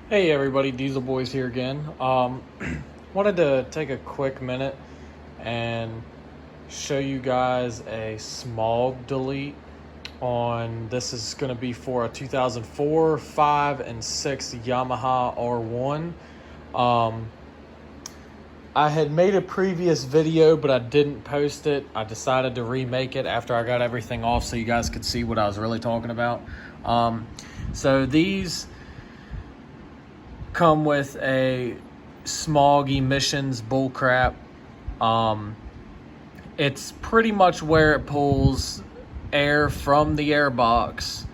Hey everybody, Diesel Boys here again. Wanted to take a quick minute and show you guys a smog delete on, this is going to be for a 2004, 5, and 6 Yamaha R1. I had made a previous video, but I didn't post it. I decided to remake it after I got everything off so you guys could see what I was really talking about. So these come with a smog emissions bullcrap. It's pretty much where it pulls air from the airbox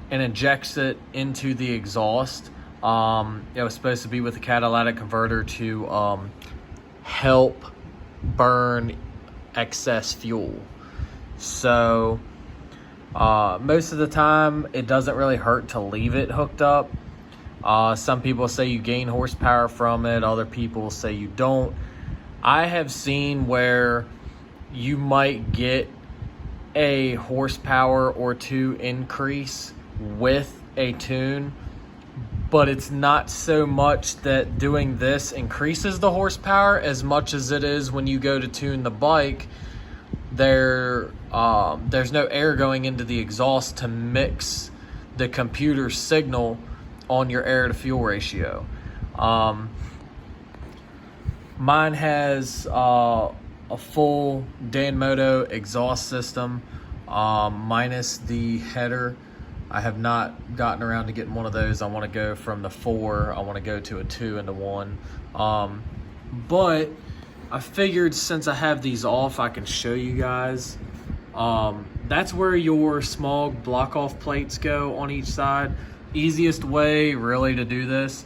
and injects it into the exhaust. It was supposed to be with a catalytic converter to help burn excess fuel. So most of the time it doesn't really hurt to leave it hooked up. Some people say you gain horsepower from it. Other people say you don't. I have seen where you might get a horsepower or two increase with a tune, but it's not so much that doing this increases the horsepower as much as it is when you go to tune the bike. There's no air going into the exhaust to mix the computer signal on your air to fuel ratio. Mine has a full Danmoto exhaust system, minus the header. I have not gotten around to getting one of those. I want to go from the 4, I want to go to a 2 into 1. But I figured since I have these off, I can show you guys. That's where your smog block off plates go on each side. Easiest way really to do this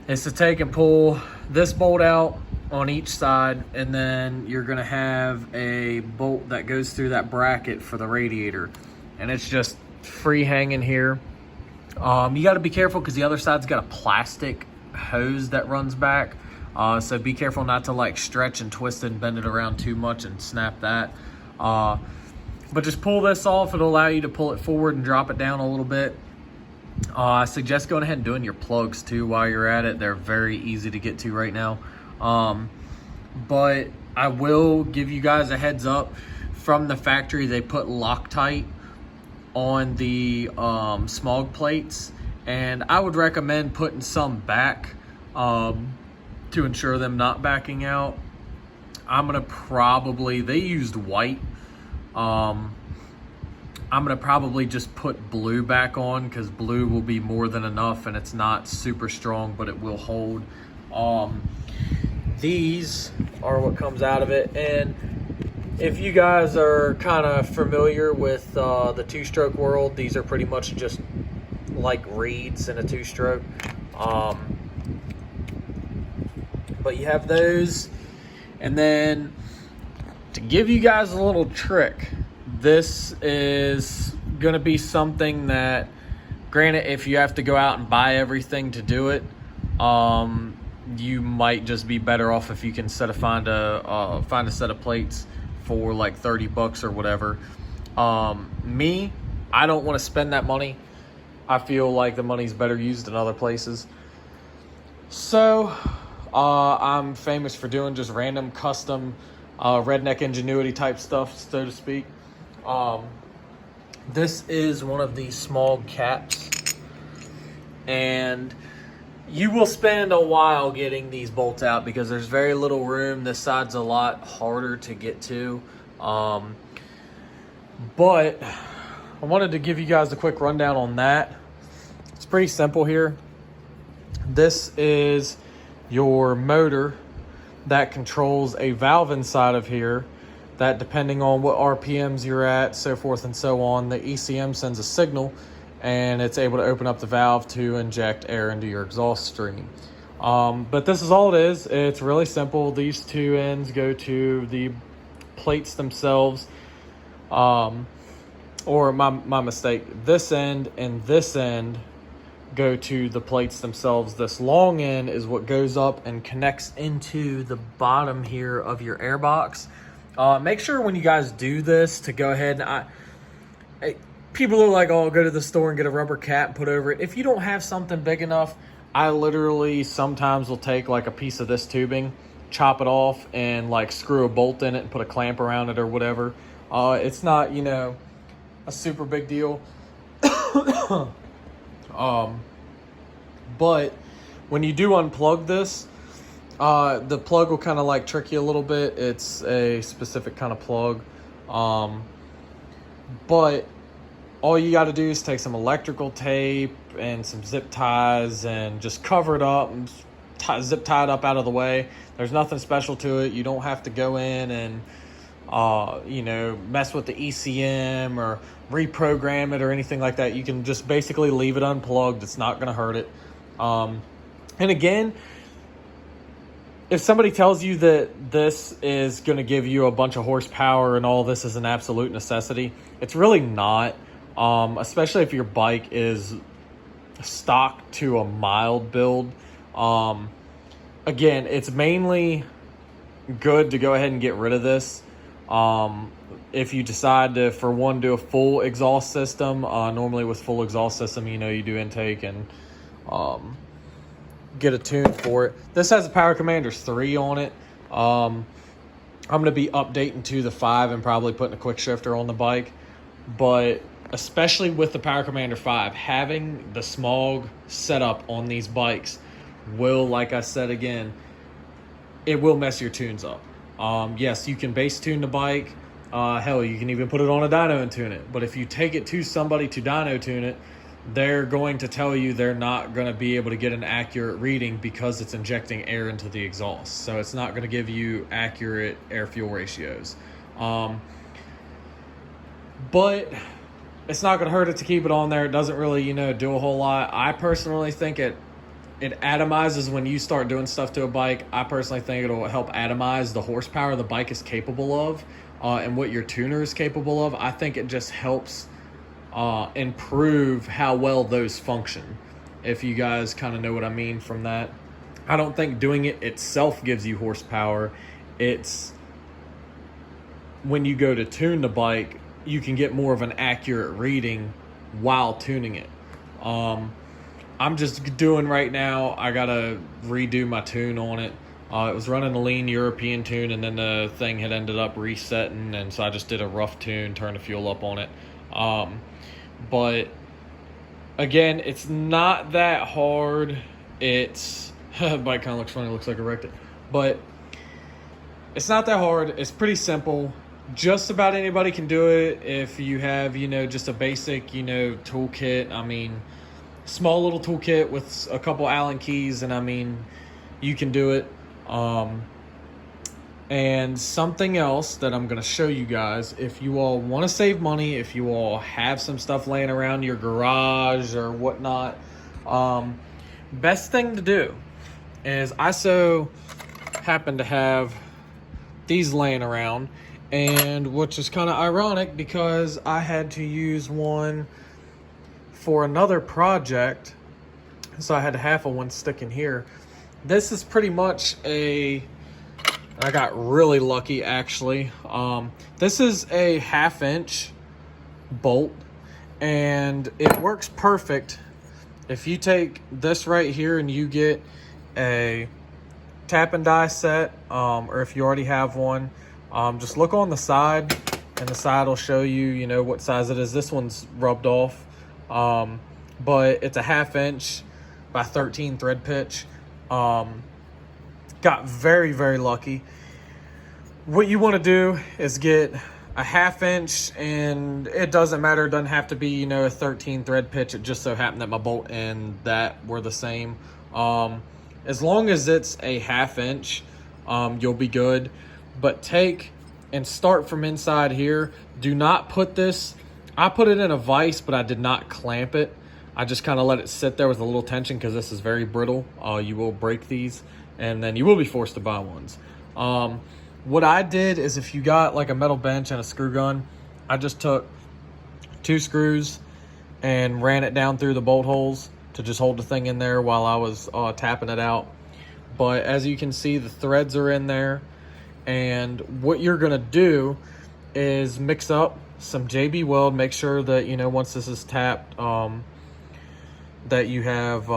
is to take and pull this bolt out on each side, and then you're going to have a bolt that goes through that bracket for the radiator, and it's just free hanging here. You got to be careful because the other side's got a plastic hose that runs back, so be careful not to like stretch and twist it and bend it around too much and snap that. But just pull this off. It'll allow you to pull it forward and drop it down a little bit. I suggest going ahead and doing your plugs too while you're at it. They're very easy to get to right now. But I will give you guys a heads up. From the factory, they put Loctite on the smog plates, and I would recommend putting some back to ensure them not backing out. I'm gonna probably, they used white. I'm going to probably just put blue back on because blue will be more than enough, and it's not super strong, but it will hold. These are what comes out of it. And if you guys are kind of familiar with the two-stroke world, these are pretty much just like reeds in a two-stroke. But you have those. And then to give you guys a little trick, this is going to be something that, granted, if you have to go out and buy everything to do it, you might just be better off if you can find a set of plates for like 30 bucks or whatever. Me, I don't want to spend that money. I feel like the money's better used in other places. So I'm famous for doing just random custom redneck ingenuity type stuff, so to speak. This is one of these smog caps, and you will spend a while getting these bolts out because there's very little room. This side's a lot harder to get to. But I wanted to give you guys a quick rundown on that. It's pretty simple here. This is your motor that controls a valve inside of here that, depending on what RPMs you're at, so forth and so on, the ECM sends a signal and it's able to open up the valve to inject air into your exhaust stream. But this is all it is. It's really simple. These two ends go to the plates themselves. Or my mistake. This end and this end go to the plates themselves. This long end is what goes up and connects into the bottom here of your airbox. Make sure when you guys do this to go ahead and people are like, oh, go to the store and get a rubber cap and put over it. If you don't have something big enough, I literally sometimes will take like a piece of this tubing, chop it off, and like screw a bolt in it and put a clamp around it or whatever. It's not, you know, a super big deal. But when you do unplug this, the plug will kind of like trick you a little bit. It's a specific kind of plug. But all you got to do is take some electrical tape and some zip ties and just cover it up and zip tie it up out of the way. There's nothing special to it. You don't have to go in and you know, mess with the ECM or reprogram it or anything like that. You can just basically leave it unplugged. It's not going to hurt it. And again, if somebody tells you that this is going to give you a bunch of horsepower and all this is an absolute necessity, it's really not. Especially if your bike is stock to a mild build. Again, it's mainly good to go ahead and get rid of this. If you decide to, for one, do a full exhaust system, normally with full exhaust system, you know, you do intake and get a tune for it. This has a Power Commanders 3 on it. I'm going to be updating to the 5 and probably putting a quick shifter on the bike. But especially with the Power Commander 5, having the smog setup on these bikes will, like I said again, it will mess your tunes up. Yes, you can base tune the bike. Hell, you can even put it on a dyno and tune it. But if you take it to somebody to dyno tune it, they're going to tell you they're not going to be able to get an accurate reading because it's injecting air into the exhaust. So it's not going to give you accurate air-fuel ratios. But it's not going to hurt it to keep it on there. It doesn't really, you know, do a whole lot. I personally think it atomizes when you start doing stuff to a bike. I personally think it'll help atomize the horsepower the bike is capable of and what your tuner is capable of. I think it just helps improve how well those function, if you guys kind of know what I mean from that. I don't think doing it itself gives you horsepower. It's when you go to tune the bike, you can get more of an accurate reading while tuning it. I'm just doing right now, I gotta redo my tune on it. It was running a lean European tune, and then the thing had ended up resetting, and so I just did a rough tune, turned the fuel up on it. But again, it's not that hard. It's the bike kind of looks funny, looks like a wrecked it, but it's not that hard. It's pretty simple. Just about anybody can do it if you have, you know, just a basic, you know, toolkit. I mean, small little toolkit with a couple Allen keys, and I mean, you can do it. And something else that I'm going to show you guys, if you all want to save money, if you all have some stuff laying around your garage or whatnot, best thing to do is, I so happen to have these laying around, and which is kind of ironic because I had to use one for another project, so I had half of one stick in here. This is pretty much I got really lucky actually. This is a 1/2 inch bolt, and it works perfect if you take this right here and you get a tap and die set, or if you already have one, just look on the side, and the side will show you, you know, what size it is. This one's rubbed off, but it's a 1/2 inch by 13 thread pitch. Got very, very lucky. What you want to do is get a 1/2 inch, and it doesn't matter. It doesn't have to be, you know, a 13 thread pitch. It just so happened that my bolt and that were the same. As long as it's a 1/2 inch, you'll be good. But take and start from inside here. Do not put this, I put it in a vise, but I did not clamp it. I just kind of let it sit there with a little tension because this is very brittle. You will break these, and then you will be forced to buy ones. What I did is, if you got like a metal bench and a screw gun, I just took 2 screws and ran it down through the bolt holes to just hold the thing in there while I was tapping it out. But as you can see, the threads are in there, and what you're gonna do is mix up some JB Weld. Make sure that, you know, once this is tapped, that you have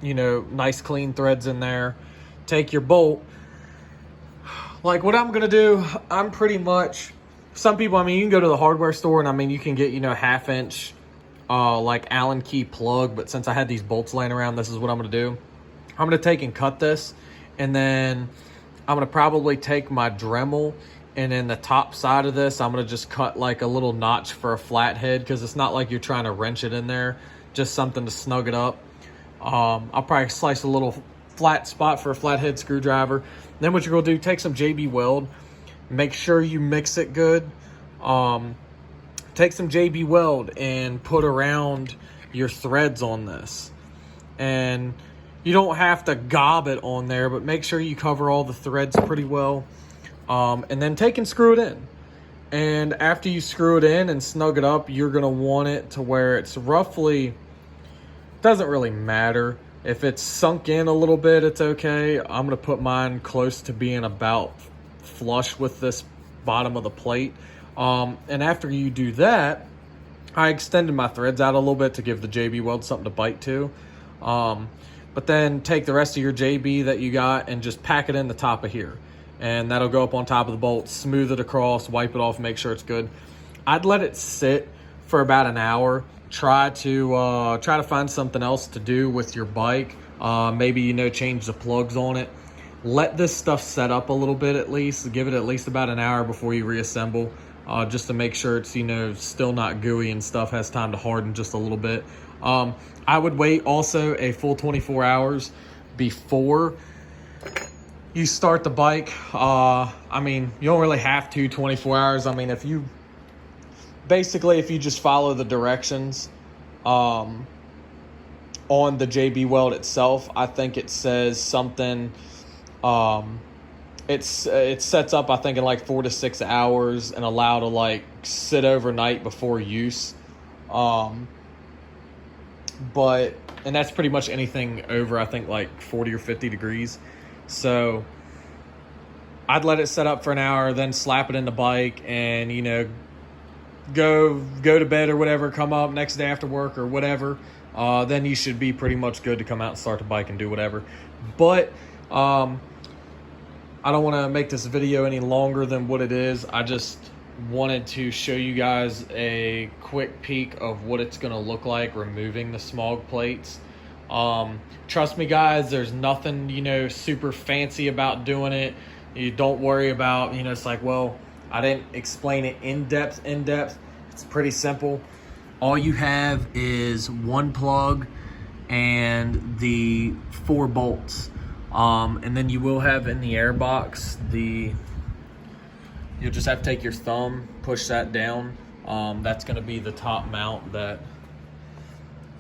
you know, nice clean threads in there. Take your bolt. Like what I'm gonna do, I'm pretty much, some people, I mean, you can go to the hardware store and I mean, you can get, you know, 1/2 inch, like Allen key plug, but since I had these bolts laying around, this is what I'm gonna do. I'm gonna take and cut this, and then I'm gonna probably take my Dremel, and in the top side of this, I'm gonna just cut like a little notch for a flathead, because it's not like you're trying to wrench it in there, just something to snug it up. I'll probably slice a little flat spot for a flathead screwdriver. Then what you're gonna do, take some JB Weld, make sure you mix it good. Take some JB Weld and put around your threads on this. And you don't have to gob it on there, but make sure you cover all the threads pretty well. And then take and screw it in. And after you screw it in and snug it up, you're gonna want it to where it's roughly, doesn't really matter. If it's sunk in a little bit, it's okay. I'm gonna put mine close to being about flush with this bottom of the plate. And after you do that, I extended my threads out a little bit to give the JB Weld something to bite to. But then take the rest of your JB that you got and just pack it in the top of here. And that'll go up on top of the bolt, smooth it across, wipe it off, make sure it's good. I'd let it sit for about an hour. Try to find something else to do with your bike. Maybe, you know, change the plugs on it. Let this stuff set up a little bit at least. Give it at least about an hour before you reassemble, just to make sure it's, you know, still not gooey and stuff, has time to harden just a little bit. I would wait also a full 24 hours before you start the bike. I mean, you don't really have to 24 hours. I mean, if you just follow the directions on the JB Weld itself, I think it says something, it sets up, I think, in like 4 to 6 hours and allow to like sit overnight before use. And that's pretty much anything over, I think, like 40 or 50 degrees. So I'd let it set up for an hour, then slap it in the bike and, you know, go to bed or whatever, come up next day after work or whatever. Then you should be pretty much good to come out and start the bike and do whatever. But I don't want to make this video any longer than what it is. I just wanted to show you guys a quick peek of what it's going to look like removing the smog plates. Trust me, guys, there's nothing, you know, super fancy about doing it. You don't worry about, you know, it's like, well, I didn't explain it in depth. It's pretty simple. All you have is one plug and the 4 bolts. And then you will have in the air box, you'll just have to take your thumb, push that down. That's gonna be the top mount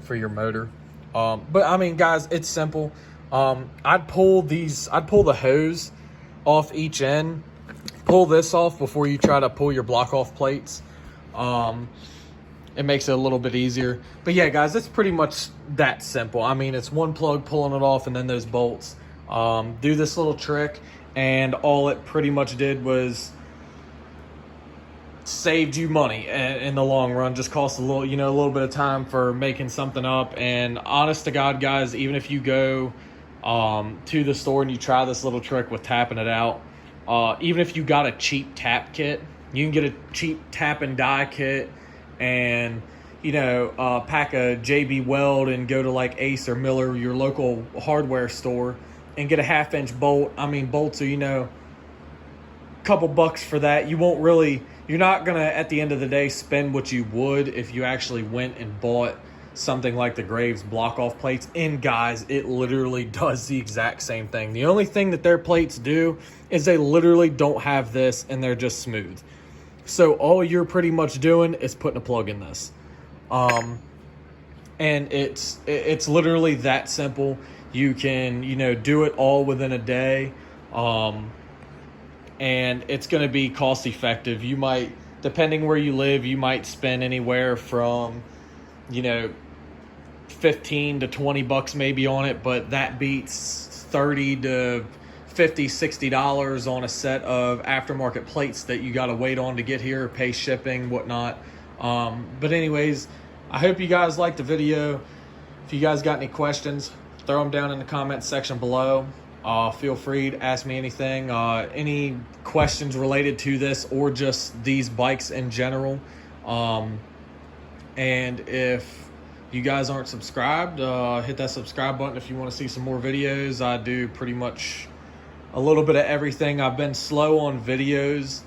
for your motor. But I mean, guys, it's simple. I'd pull the hose off each end. Pull this off before you try to pull your block off plates. It makes it a little bit easier. But yeah, guys, it's pretty much that simple. I mean, it's one plug pulling it off and then those bolts. Do this little trick, and all it pretty much did was saved you money in the long run. Just cost a little bit of time for making something up. And honest to God, guys, even if you go to the store and you try this little trick with tapping it out, even if you got a cheap tap kit, you can get a cheap tap and die kit and, you know, pack a JB Weld and go to like Ace or Miller, your local hardware store, and get a 1/2 inch bolt. I mean, bolts are, you know, a couple bucks for that. You're not gonna, at the end of the day, spend what you would if you actually went and bought something like the Graves block off plates. And guys, it literally does the exact same thing. The only thing that their plates do is they literally don't have this and they're just smooth. So all you're pretty much doing is putting a plug in this. And it's literally that simple. You can, you know, do it all within a day. And it's going to be cost effective. You might, depending where you live, you might spend anywhere from, you know, 15 to 20 bucks maybe on it, but that beats 30 to 50, $60 on a set of aftermarket plates that you got to wait on to get here, pay shipping, whatnot. But anyways, I hope you guys liked the video. If you guys got any questions, throw them down in the comments section below. Feel free to ask me anything, any questions related to this or just these bikes in general. And if you guys aren't subscribed, hit that subscribe button if you want to see some more videos. I do pretty much a little bit of everything. I've been slow on videos.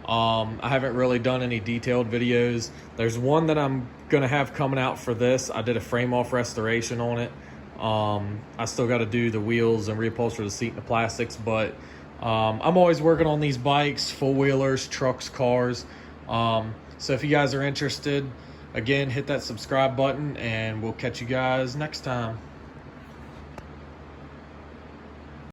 I haven't really done any detailed videos. There's one that I'm gonna have coming out for this. I did a frame off restoration on it. I still got to do the wheels and reupholster the seat and the plastics, but I'm always working on these bikes, four-wheelers, trucks, cars. So if you guys are interested, again, hit that subscribe button and we'll catch you guys next time.